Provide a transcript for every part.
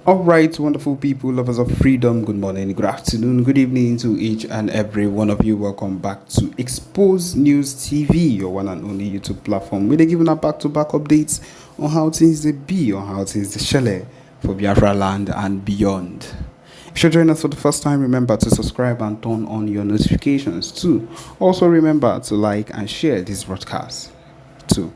All right, wonderful people, lovers of freedom. Good morning, good afternoon, good evening to each and every one of you. Welcome back to Expose News TV, your one and only YouTube platform. We're giving out back-to-back updates on how things they be, on how things they shele for Biafra land and beyond. If you're joining us for the first time, remember to subscribe and turn on your notifications too. Also, remember to like and share this broadcast too.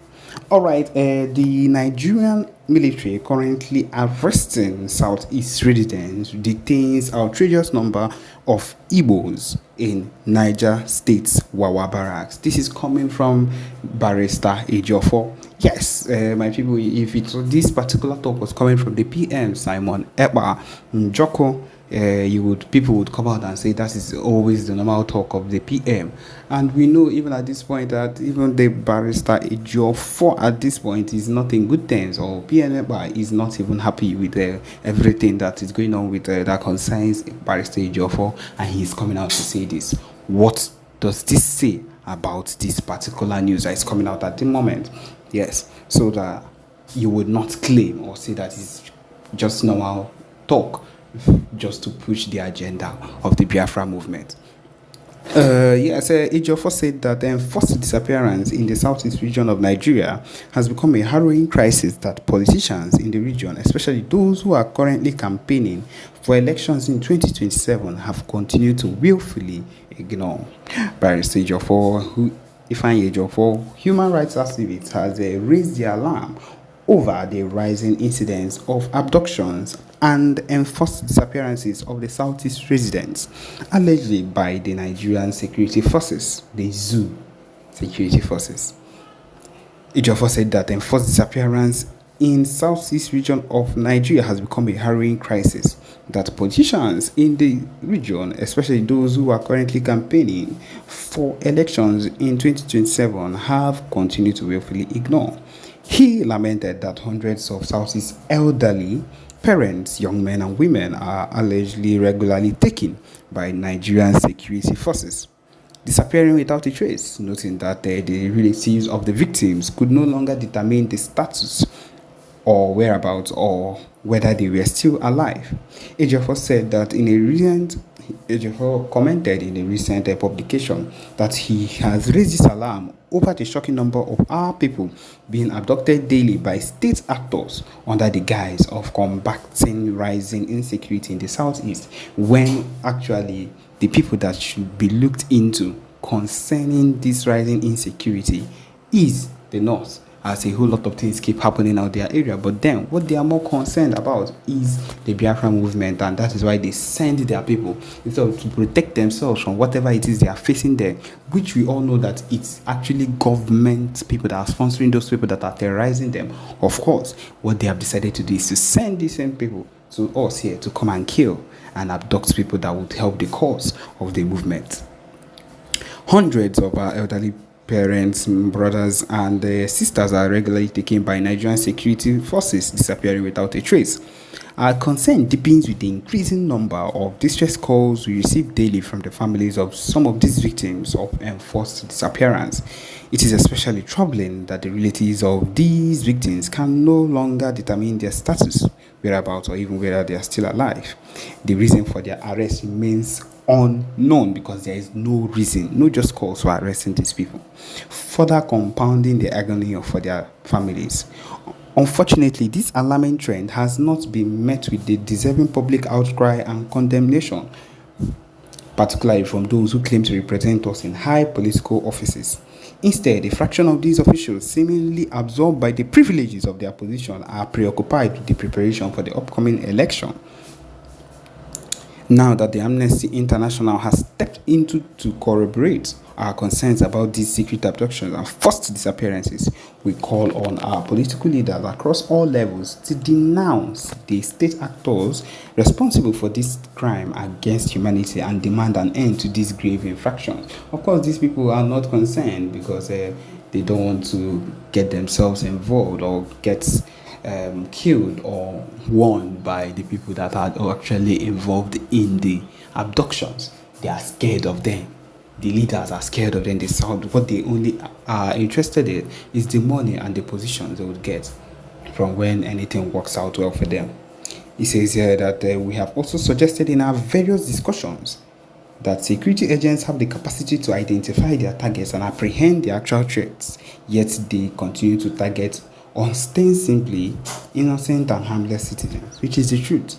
All right, the Nigerian military currently arresting Southeast residents detains outrageous number of Igbos in Niger State's Wawa barracks. This is coming from Barrister Ejiofor. Yes, my people, if this particular talk was coming from the PM Simon Ekpa Njoko, people would come out and say that is always the normal talk of the PM, and we know even at this point that even the Barrister Ejiofor at this point is not in good terms, or PNB is not even happy with everything that is going on with that concerns Barrister Ejiofor, and he's coming out to say this. What does this say about this particular news that is coming out at the moment? Yes, so that you would not claim or say that it's just normal talk just to push the agenda of the Biafra movement. Ejiofor said that the enforced disappearance in the southeast region of Nigeria has become a harrowing crisis that politicians in the region, especially those who are currently campaigning for elections in 2027, have continued to willfully ignore. Barrister Ejiofor, human rights activist, has raised the alarm over the rising incidents of abductions and enforced disappearances of the Southeast residents, allegedly by the Nigerian security forces, the ZOO security forces. Ejiofor said that enforced disappearance in Southeast region of Nigeria has become a harrowing crisis that politicians in the region, especially those who are currently campaigning for elections in 2027, have continued to willfully ignore. He lamented that hundreds of Southeast elderly parents, young men and women are allegedly regularly taken by Nigerian security forces, disappearing without a trace, noting that the relatives of the victims could no longer determine the status or whereabouts or whether they were still alive. Ejiofor said that Ejiofor commented in a recent publication that he has raised this alarm over the shocking number of our people being abducted daily by state actors under the guise of combating rising insecurity in the southeast, when actually the people that should be looked into concerning this rising insecurity is the north, as a whole lot of things keep happening out their area. But then what they are more concerned about is the Biafra movement, and that is why they send their people instead of to protect themselves from whatever it is they are facing there, which we all know that it's actually government people that are sponsoring those people that are terrorizing them. Of course, what they have decided to do is to send these same people to us here to come and kill and abduct people that would help the cause of the movement. Hundreds of our elderly parents, brothers, and sisters are regularly taken by Nigerian security forces, disappearing without a trace. Our concern deepens with the increasing number of distress calls we receive daily from the families of some of these victims of enforced disappearance. It is especially troubling that the relatives of these victims can no longer determine their status, whereabouts, or even whether they are still alive. The reason for their arrest remains unknown because there is no reason, no just cause for arresting these people, further compounding the agony for their families. Unfortunately, this alarming trend has not been met with the deserving public outcry and condemnation, particularly from those who claim to represent us in high political offices. Instead, a fraction of these officials, seemingly absorbed by the privileges of their position, are preoccupied with the preparation for the upcoming election. Now that the Amnesty International has stepped into to corroborate our concerns about these secret abductions and forced disappearances, we call on our political leaders across all levels to denounce the state actors responsible for this crime against humanity and demand an end to these grave infractions. Of course, these people are not concerned because they don't want to get themselves involved or get killed or warned by the people that are actually involved in the abductions. They are scared of them. The leaders are scared of them. They sound what they only are interested in is the money and the positions they would get from when anything works out well for them. He says here that we have also suggested in our various discussions that security agents have the capacity to identify their targets and apprehend the actual threats, yet they continue to target ostensibly innocent and harmless citizens, which is the truth.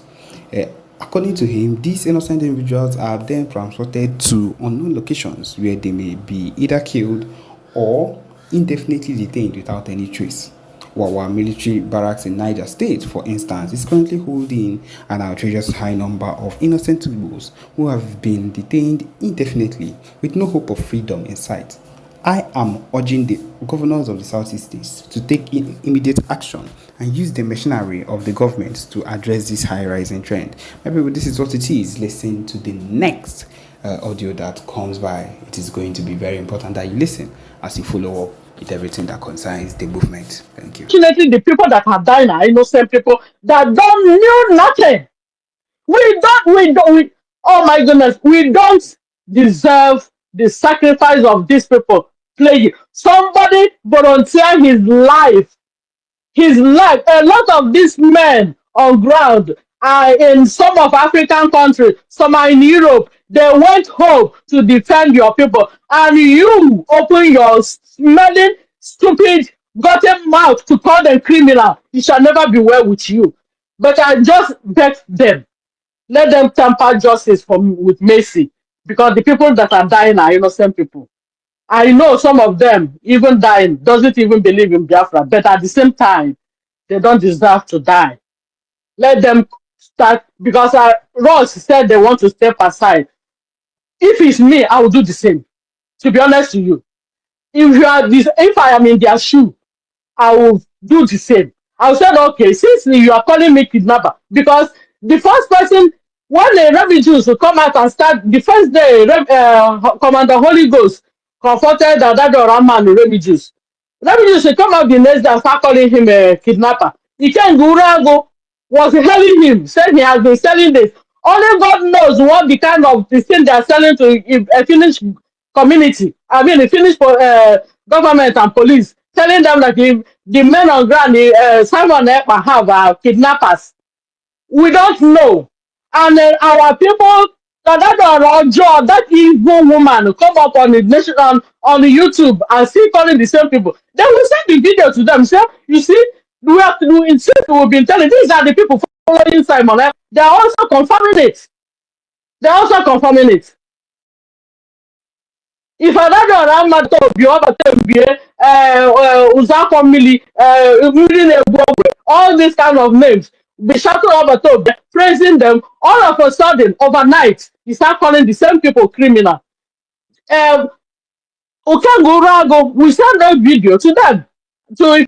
Uh, According to him, these innocent individuals are then transported to unknown locations where they may be either killed or indefinitely detained without any trace. Wawa military barracks in Niger State, for instance, is currently holding an outrageous high number of innocent Igbos who have been detained indefinitely with no hope of freedom in sight. I am urging the governors of the Southeast states to take immediate action and use the machinery of the government to address this high rising trend. My people, this is what it is. Listen to the next audio that comes by. It is going to be very important that you listen as you follow up with everything that concerns the movement. Thank you. Fortunately, the people that are dying are innocent people that don't knew nothing. Oh my goodness, we don't deserve the sacrifice of these people playing. Somebody volunteer his life. A lot of these men on ground are in some of African countries, some are in Europe. They went home to defend your people, and you open your smelling, stupid, gotten mouth to call them criminal. It shall never be well with you. But I just beg them, let them temper justice with mercy, because the people that are dying are innocent people. I know some of them, even dying, doesn't even believe in Biafra, but at the same time, they don't deserve to die. Let them start, because Ross said they want to step aside. If it's me, I will do the same. To be honest to you, if I am in their shoe, I will do the same. I said, okay, since you are calling me kidnapper, because the first person, when the refugees will come out and start, the first day, Commander Holy Ghost confronted Adado Rama and the refugees. Refugees will come out the next day and start calling him a kidnapper. Iken Gurago was hailing him, said he has been selling this. Only God knows what the kind of the thing they are selling to a Finnish community. I mean, the Finnish government and police, telling them that the men on ground, Simon Ekpa have kidnappers. We don't know. And our people, that evil woman come up on the nation on the YouTube and still calling the same people. Then we send the video to them. Say, you see, we have to do insist we've been telling these are the people following Simon. They are also confirming it. They're also confirming it. If another around matter be over Uzako Mili, all these kind of names, be shouting over top, praising them, all of a sudden, overnight, you start calling the same people criminal. Okengurago, we send that video to them, to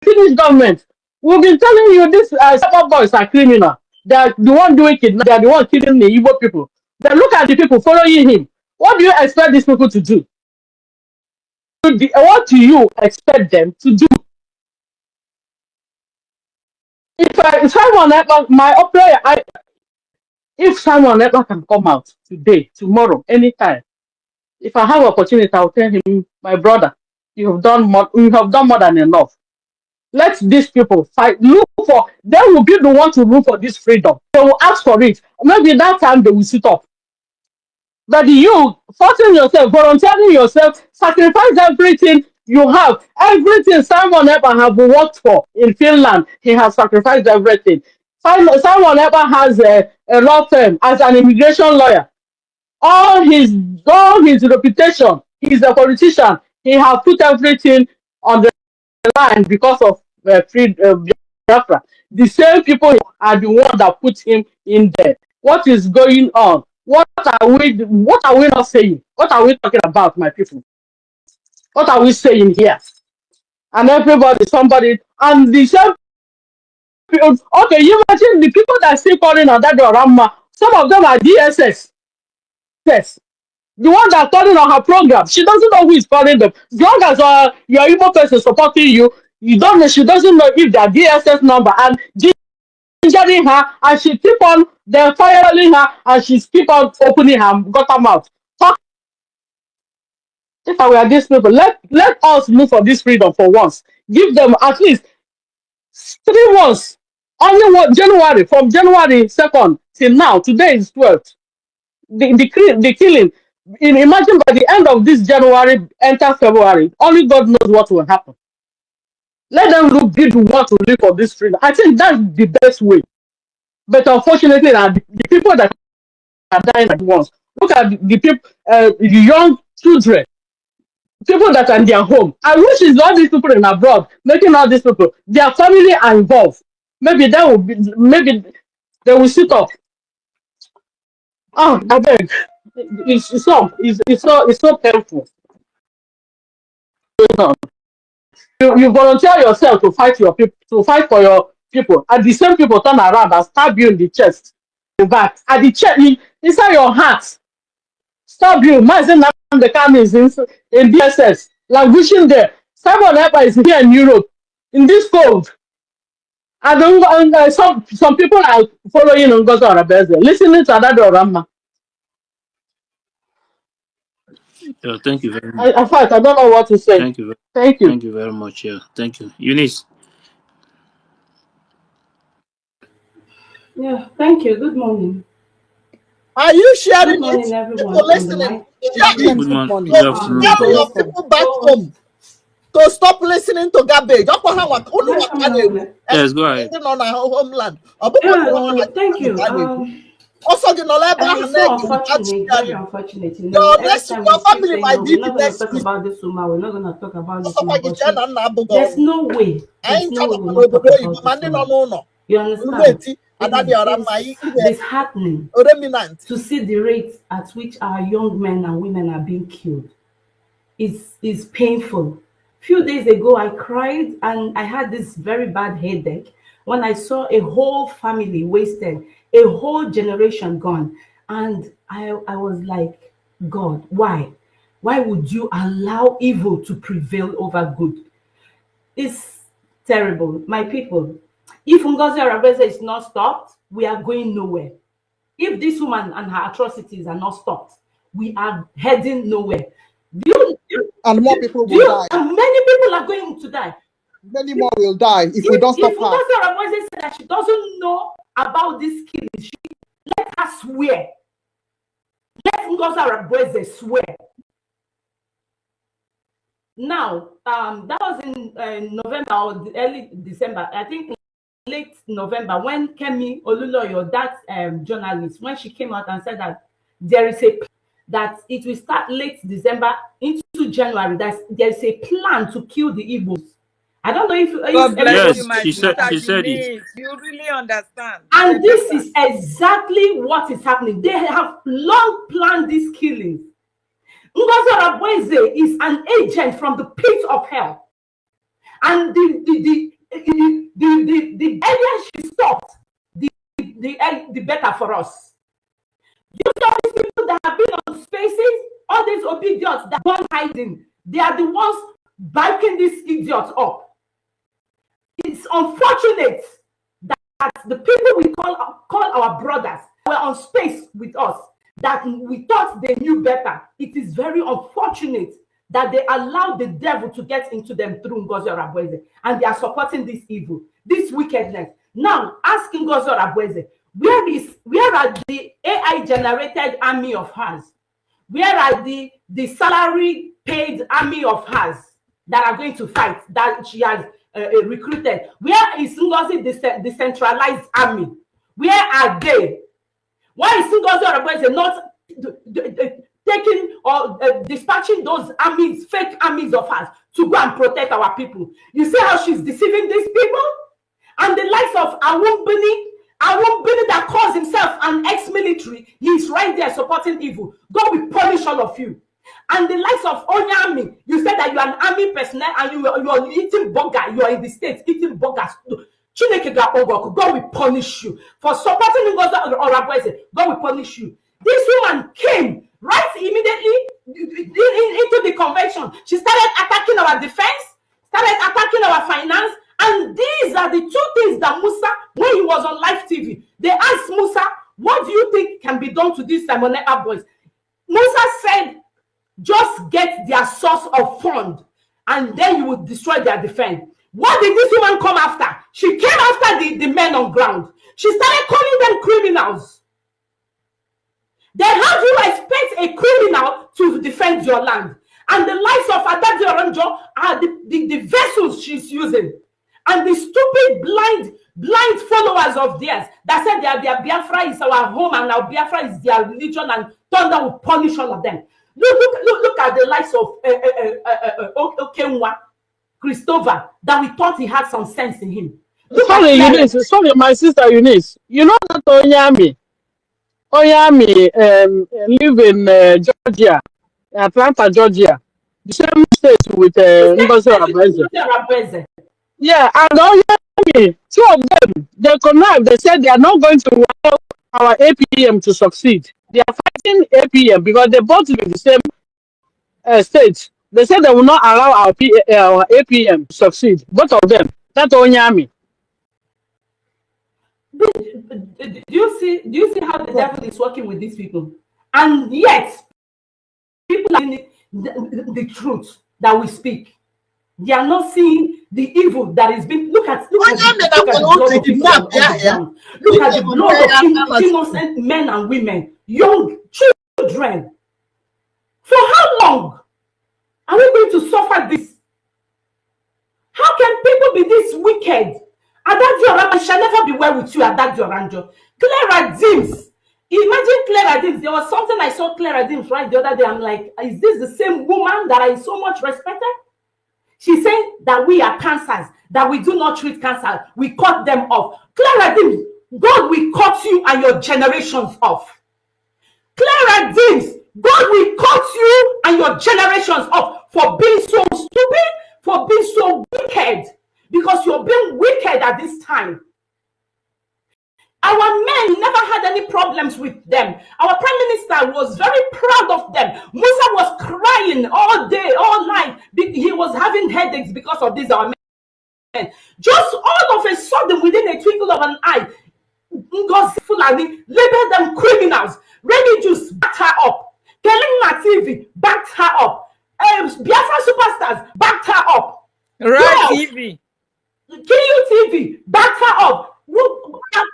Finnish government. We've been telling you this Sapa boys are criminal. They are the one doing kidnapping, they are the one killing the Igbo people. Then look at the people following him. What do you expect these people to do? What do you expect them to do? If someone ever, if someone ever can come out today, tomorrow, anytime, if I have opportunity, I'll tell him, my brother, you have done more than enough. Let these people fight. Look for, they will be the one to look for this freedom. They will ask for it. Maybe that time they will sit up. But you forcing yourself, volunteering yourself, sacrifice everything you have, everything someone ever have worked for in Finland, he has sacrificed everything. Someone ever has a law firm as an immigration lawyer. All his reputation, he's a politician. He has put everything on the line because of free Biafra. The same people are the ones that put him in there. What is going on? What are we not saying? What are we talking about, my people? What are we saying here? And everybody, somebody, and the same people, okay, you imagine the people that still calling on that Rama, some of them are DSS. Yes. The one that calling on her program, she doesn't know who is calling them. As long as your evil person supporting you, you don't know, she doesn't know if their DSS number, and injuring her, and she keep on then firing her, and she keep on opening her gutter mouth. Talk. If I were these people, let us move for this freedom for once. Give them at least 3 months. Only what January, from January 2nd till now, today is 12th. The killing. Imagine by the end of this January, enter February, only God knows what will happen. Let them look deep want to live on this street. I think that's the best way. But unfortunately, the people that are dying at once. Look at the people, the young children, people that are in their home. I wish it's all these people in abroad making all these people. Their family are involved. Maybe that will be. Maybe they will sit up. Oh, I beg. It's so painful. You volunteer yourself to fight your people, to fight for your people, and the same people turn around and stab you in the chest, in back, at the chest, inside your heart, stab you. Mazin the camp is in DSS, like wishing there. Simon Ekpa is here in Europe, in this cold. And some people are following Ngozi Arabeze, listening to Adado Orama. Yeah, thank you very much. In fact, I don't know what to say. Thank you. Thank you. Thank you very much. Yeah, thank you, Eunice. Yeah, thank you. Good morning. Are you sharing Good morning, it? everyone. People listening. Share Good it. morning. Share Good afternoon. your Welcome. people back home to stop listening to garbage. Am I coming on there? Yes, go ahead. On our homeland. Thank you. Also, you know, And it's so unfortunate, very unfortunate. You know, your every next time your we keep family saying, might no, be we're the not going to next talk week. about this woman, we're not going to talk about this Also, woman, you but tell them now, there's no way. I There's ain't no way telling we'll not talk about this woman. no. You understand? It's disheartening to see the rate at which our young men and women are being killed. Is painful. Few days ago, I cried and I had this very bad headache when I saw a whole family wasted, a whole generation gone. And I was like, God, why? Why would you allow evil to prevail over good? It's terrible. My people, if Ngozi Arabeze is not stopped, we are going nowhere. If this woman and her atrocities are not stopped, we are heading nowhere. And more people will die. And many people are going to die. Many more will die if we don't stop If her. Ngozi Arabeze said that she doesn't know about this killing, let her swear. Let Ngozi Arabeze swear. Now, that was in November or early December. I think late November when Kemi Oluloyo, that journalist, when she came out and said that there is a that it will start late December into January. That there is a plan to kill the Igbos. I don't know if God bless you, my she sister. said it. You really understand. And this is exactly what is happening. They have long planned these killings. Ngozi Arabeze is an agent from the pit of hell, and the earlier she stopped, the better for us. You know these people that have been on spaces, all these idiots that are hiding, they are the ones backing these idiots up. It's unfortunate that the people we call our brothers were on space with us, that we thought they knew better. It is very unfortunate that they allowed the devil to get into them through Ngozi Arabeze, and they are supporting this evil, this wickedness. Now, asking Ngozi Arabeze, where are the AI generated army of hers? Where are the salary paid army of hers that are going to fight, that she has recruited? Where is Ngozi decentralized army? Where are they? Why is Ngozi Arabeze not taking or dispatching those armies, fake armies of hers, to go and protect our people? You see how she's deceiving these people? And the likes of Awumbini that calls himself an ex-military, he's right there supporting evil. God will punish all of you. And the likes of Onyami, you said that you are an army personnel and you are eating burger, you are in the States eating burgers. God will punish you for supporting Ngozi Arabeze. God will punish you. This woman came right immediately into the convention. She started attacking our defense, started attacking our finance, and these are the two things that Musa, when he was on live TV, they asked Musa, what do you think can be done to these Simonetta boys? Musa said, just get their source of fund, and then you will destroy their defense. What did this woman come after? She came after the men on ground. She started calling them criminals. Then how do you expect a criminal to defend your land? And the likes of Adadi Oranjo are the vessels she's using. And the stupid, blind followers of theirs that said their Biafra is our home and our Biafra is their religion and thunder will punish all of them. Look at the likes of Okenwa, Christopher, that we thought he had some sense in him. Sorry, Eunice. Sorry, my sister Eunice. You know that Onyami live in Georgia, Atlanta, Georgia, the same state with Ngozi Orabueze. Yeah, and Onyami, two of them, they connived. They said they are not going to allow our APM to succeed. They are fighting APM because they both live in the same state. They said they will not allow our APM to succeed. Both of them. That's Onyami. Do you see how the devil is working with these people? And yet, people are in the truth that we speak. They are not seeing the evil that is being. Look at the blood of people on the ground. Look at the blood of innocent men and women, young children. For how long are we going to suffer this? How can people be this wicked? Adadi Oranjo shall never be well with you, Adadi Oranjo. Clara Dims. Imagine Clara Dims. There was something I saw Clara Dims right the other day. I'm like, is this the same woman that I so much respected? She said that we are cancers, that we do not treat cancer. We cut them off. Clara Dims, God will cut you and your generations off. Clara Dims, God will cut you and your generations off for being so stupid, for being so wicked. Because you're being wicked at this time. Our men never had any problems with them. Our prime minister was very proud of them. Musa was crying all day, all night. He was having headaches because of this, our men. Just all of a sudden, within a twinkle of an eye, Ngozi Fulani labeled them criminals. Ready Juice backed her up. Kelina TV backed her up. Biafra Superstars backed her up. Right TV. KUTV backed her up.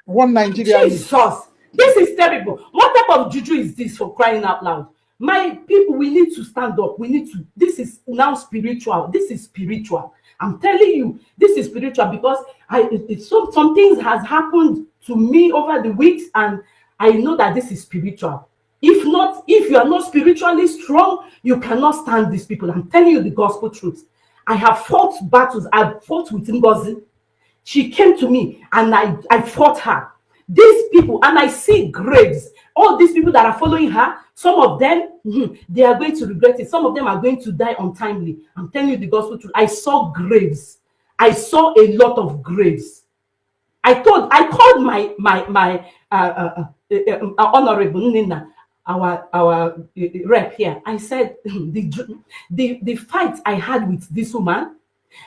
One Nigeria. Jesus, this is terrible. What type of juju is this, for crying out loud? My people, we need to stand up. We need to. This is now spiritual. This is spiritual. I'm telling you, this is spiritual because some things has happened to me over the weeks, and I know that this is spiritual. If you are not spiritually strong, you cannot stand these people. I'm telling you the gospel truth. I have fought battles. I've fought with Ngozi. She came to me and I fought her. These people, and I see graves. All these people that are following her, some of them, they are going to regret it. Some of them are going to die untimely. I'm telling you the gospel truth. I saw graves. I saw a lot of graves. I called my honorable Nina, our rep here. I said the fight I had with this woman,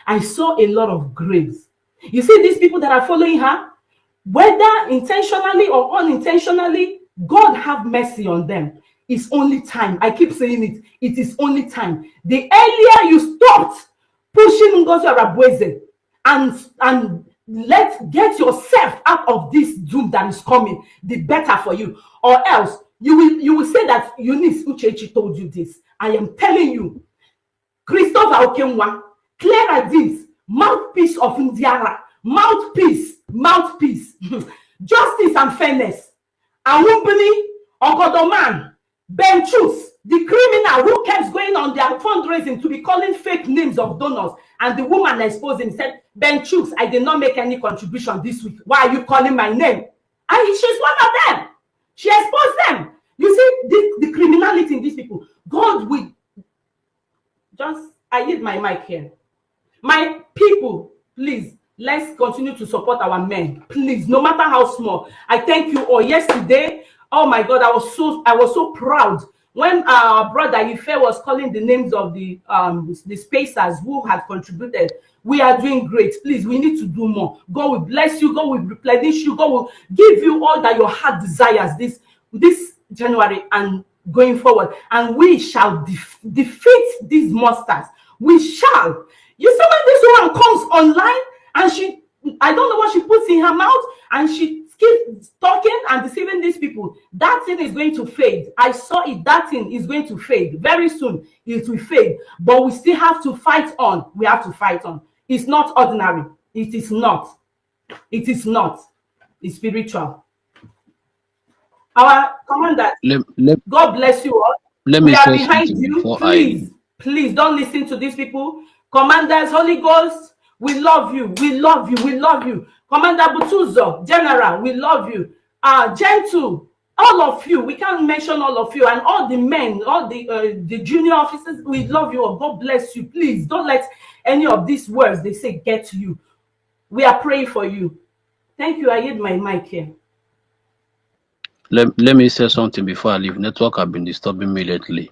I saw a lot of graves. You see these people that are following her, whether intentionally or unintentionally, God have mercy on them. It's only time. I keep saying it. It is only time. The earlier you stopped pushing Ngozi Orabueze and get yourself out of this doom that is coming, the better for you. Or else you will say that Eunice Uchechi told you this. I am telling you, Christopher Okenwa, Clara Dims, mouthpiece of Indiara, mouthpiece, justice and fairness. Awumbili, Ogodoman, Ben Chus, the criminal who kept going on their fundraising to be calling fake names of donors, and the woman exposed him, said, Ben Chus, I did not make any contribution this week. Why are you calling my name? And she's one of them. She exposed them. You see the criminality in these people. God will I hit my mic here. My people, please, let's continue to support our men. Please, no matter how small. I thank you all. Yesterday, oh my God, I was so proud when our brother Ife was calling the names of the spacers who had contributed. We are doing great. Please, we need to do more. God will bless you. God will replenish you. God will give you all that your heart desires this January and going forward. And we shall defeat these monsters. We shall. You see when this woman comes online and I don't know what she puts in her mouth, and she keeps talking and deceiving these people. That thing is going to fade. I saw it. That thing is going to fade very soon. It will fade, but we still have to fight on. We have to fight on. It's not ordinary. It is not. It is not. It's spiritual. Our commander, Let God bless you all. let We me are say behind something you. before I. Please, please don't listen to these people. Commanders, Holy Ghost, we love you. We love you. We love you. Commander Butuzo, General, we love you. Gentle, all of you. We can't mention all of you, and all the men, all the junior officers. We love you all. God bless you. Please don't let any of these words they say get to you. We are praying for you. Thank you. I hit my mic here. Let me say something before I leave. Network have been disturbing me lately.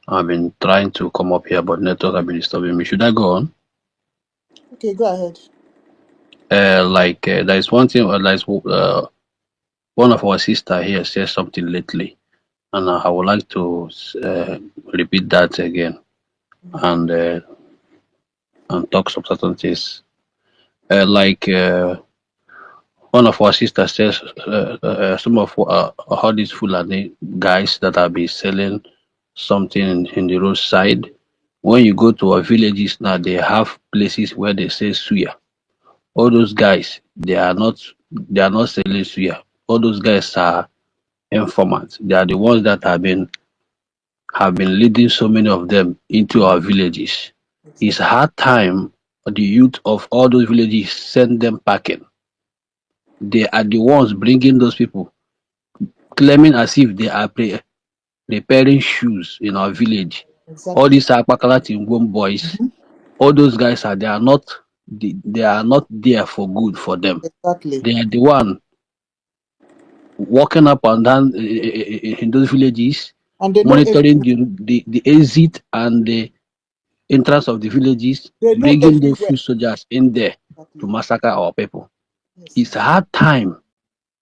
I've been trying to come up here, but network have been disturbing me. Should I go on? Okay, go ahead. There is one thing. One of our sister here said something lately, and I would like to repeat that again and uh, and talk some certain things. One of our sisters says some of all these Fulani guys that have been selling something in the roadside. When you go to our villages now, they have places where they say suya. All those guys, they are not selling suya. All those guys are informants. They are the ones that have been leading so many of them into our villages. It's hard time for the youth of all those villages send them packing. They are the ones bringing those people, claiming as if they are repairing shoes in our village. All Exactly. these Akpakala Tingwom boys, all those guys they are not there for good for them. Exactly. They are the one walking up and down in those villages, And they know monitoring everywhere. the exit and the entrance of the villages, They know bringing those everywhere. foot soldiers in there to Exactly. massacre our people. Yes. It's hard time.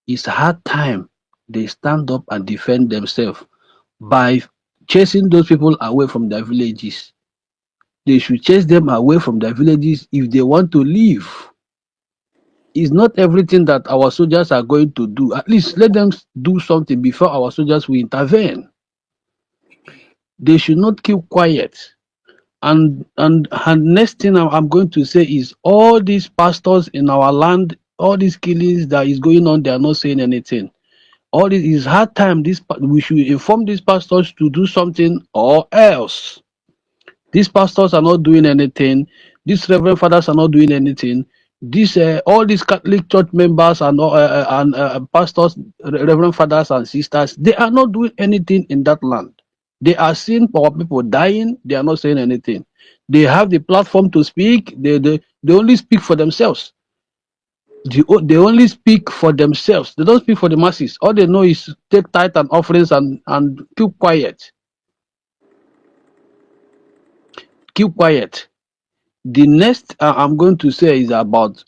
It's hard time. They stand up and defend themselves by chasing those people away from their villages. They should chase them away from their villages if they want to leave. It's not everything that our soldiers are going to do. At least let them do something before our soldiers will intervene. They should not keep quiet. And next thing I'm going to say is all these pastors in our land, all these killings that is going on, they are not saying anything. All this is hard time. We should inform these pastors to do something or else. These pastors are not doing anything. These reverend fathers are not doing anything. These all these Catholic church members and pastors, reverend fathers and sisters, they are not doing anything in that land. They are seeing our people dying. They are not saying anything. They have the platform to speak. They only speak for themselves. They only speak for themselves. They don't speak for the masses. All they know is take tithe and offerings and keep quiet. Keep quiet. The next I'm going to say is about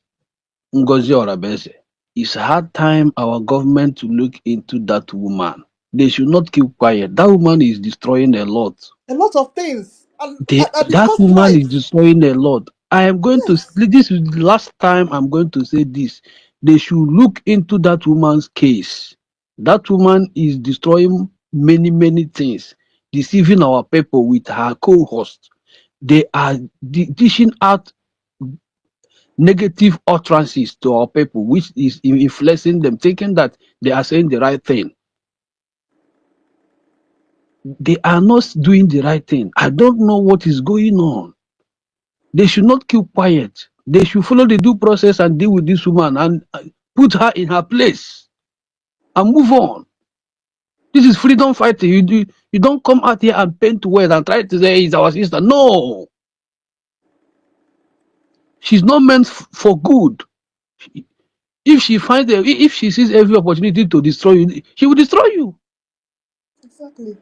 Ngozi Orabese. It's hard time our government to look into that woman. They should not keep quiet. That woman is destroying a lot. A lot of things. And it That costs woman is lives. destroying a lot. I am going to, Yes. this is the last time I'm going to say this. They should look into that woman's case. That woman is destroying many, many things, deceiving our people with her co-host. They are dishing out negative utterances to our people, which is influencing them, thinking that they are saying the right thing. They are not doing the right thing. I don't know what is going on. They should not keep quiet. They should follow the due process and deal with this woman and put her in her place and move on. This is freedom fighting. You don't come out here and paint words and try to say it's our sister. No, she's not meant for good. If if she sees every opportunity to destroy you, she will destroy you. Exactly.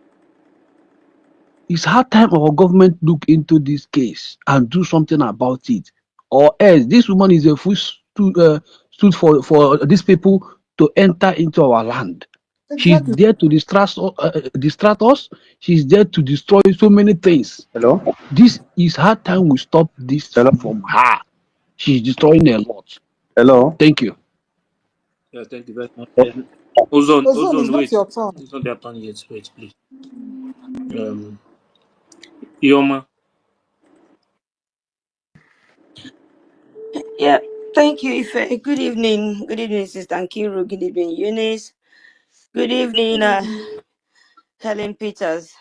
It's hard time our government look into this case and do something about it, or else this woman is a fool stood for these people to enter into our land. She's Exactly. there to distract us. She's there to destroy so many things. Hello? This is her time. We stop this Hello? from her. She's destroying a lot. Hello? Thank you. Yeah, thank you very much. Ozone, Ozone, it's Ozone, not wait. your turn. It's not their turn yet. Wait, please. Um, Ioma. Yeah, thank you, Ife. Good evening. Good evening, Sister Ankiru. Good evening, Eunice. Good evening, Helen Peters.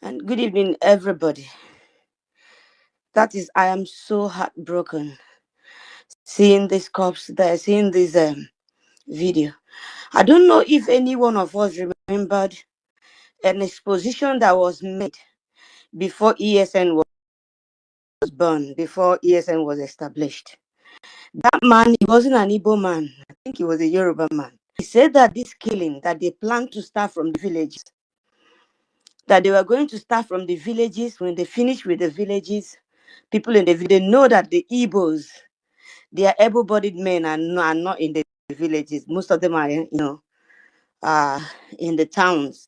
And good evening, everybody. That is, I am so heartbroken seeing this corpse there, seeing this video. I don't know if any one of us remembered an exposition that was made before ESN was born, before ESN was established. That man, he wasn't an Igbo man. I think he was a Yoruba man. He said that this killing, that they planned to start from the villages, that they were going to start from the villages. When they finish with the villages, people in the village know that the Igbos, they are able-bodied men and are not in the villages. Most of them are, in the towns.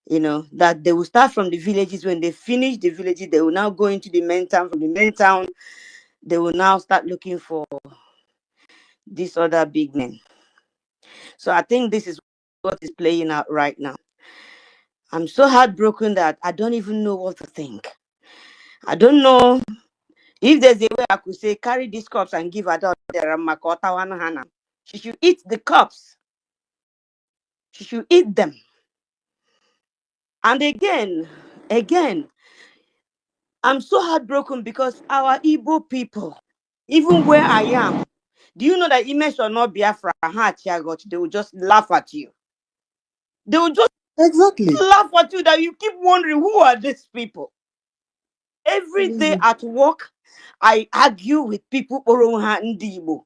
That they will start from the villages. When they finish the villages, they will now go into the main town. From the main town, they will now start looking for these other big men. So I think this is what is playing out right now. I'm so heartbroken that I don't even know what to think. I don't know if there's a way I could say carry these cups and give her the Makota one Hana. She should eat the cups. She should eat them. And again, I'm so heartbroken because our Igbo people, even where I am, do you know that image or not Biafra, they will just laugh at you. They will just Exactly. laugh at you that you keep wondering who are these people. Every day at work, I argue with people Oroha Ndi Igbo.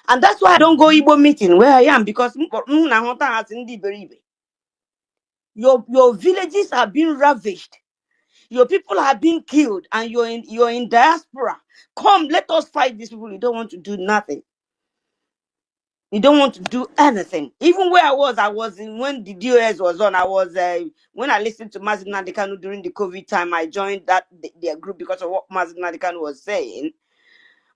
And that's why I don't go Igbo meeting where I am, because your villages are being ravished. Your people are being killed, and you're in diaspora. Come, let us fight these people. You don't want to do nothing. You don't want to do anything. Even where I was in when the DOS was on. I was when I listened to Mazin Nadekanu during the COVID time. I joined their group because of what Mazin Nadekanu was saying.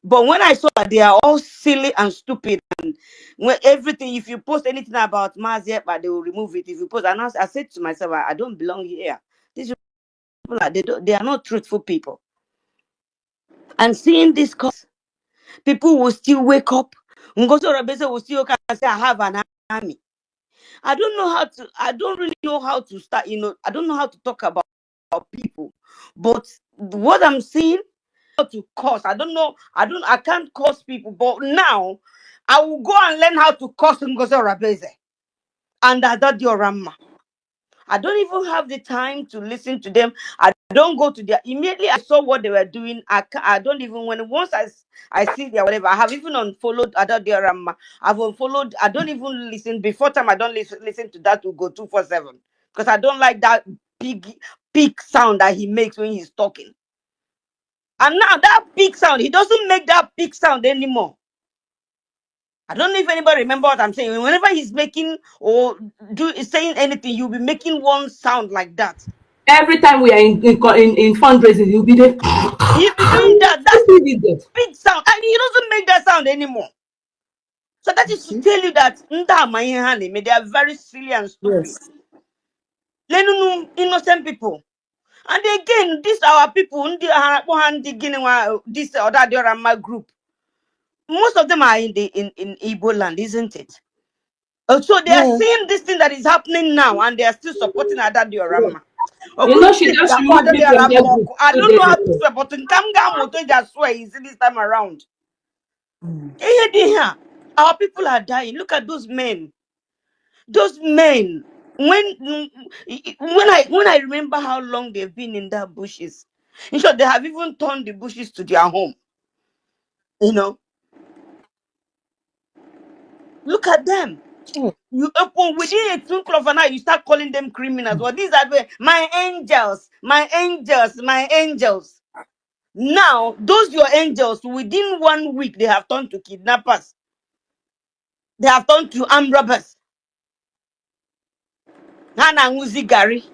But when I saw that they are all silly and stupid, and when everything, if you post anything about Mazia, but they will remove it. If you post, and I said to myself, I don't belong here. These people they are not truthful people. And seeing this cause, people will still wake up. Ngozo Rabese will still say, I have an army. I don't really know how to start, I don't know how to talk about people. But what I'm seeing, how to curse. I can't curse people, but now I will go and learn how to curse Ngozo Rabese and Adadiorama. I don't even have the time to listen to them. I don't go to their immediately. I saw what they were doing. I don't even once I see their whatever. I have even unfollowed Adadiorama. I've unfollowed. I don't even listen before time. I don't listen to that to go 247 because I don't like that big sound that he makes when he's talking. And now that big sound, he doesn't make that big sound anymore. I don't know if anybody remember what I'm saying. Whenever he's making or saying anything, you'll be making one sound like that. Every time we are in fundraising, you'll be there. He'll be doing that. That's Who did that? big sound. And he doesn't make that sound anymore. So that is to See? tell you that they are very silly and stupid. Yes. Innocent people. And again, these our people, this other Diorama group. Most of them are in Igbo land, isn't it? So they are Yeah. seeing this thing that is happening now, and they are still supporting Ada Diorama. She just removed me from that group I two don't know days how to ago. swear, but in Kamga Moto just swear easy this time around. Here, our people are dying. Look at those men. Those men. When I remember how long they've been in that bushes. In short, they have even turned the bushes to their home. You know, look at them. You open within a twinkle of an eye, you start calling them criminals. Well, these are my angels, my angels, my angels. Now, those your angels, within 1 week, they have turned to kidnappers. They have turned to armed robbers. Nana Nguzi Gary.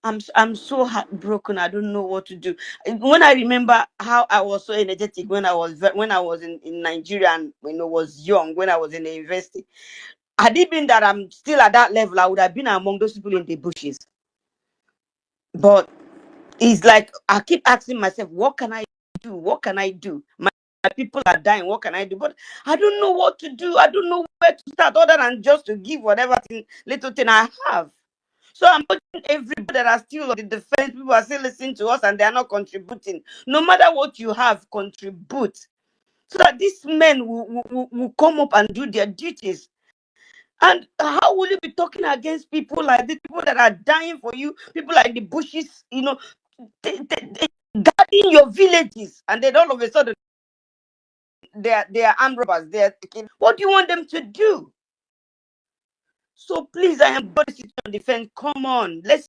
I'm so heartbroken. I don't know what to do. When I remember how I was so energetic when I was in Nigeria and when I was young, when I was in the university. Had it been that I'm still at that level, I would have been among those people in the bushes. But it's like I keep asking myself, what can I do? What can I do? My people are dying. What can I do? But I don't know what to do. I don't know where to start other than just to give whatever little thing I have. So I'm putting everybody that are still on the defense, people are still listening to us and they are not contributing. No matter what you have, contribute. So that these men will come up and do their duties. And how will you be talking against people like these people that are dying for you, people like the bushes, they guarding your villages, and then all of a sudden they are armed robbers. What do you want them to do? So please, I am body on defense. Come on, let's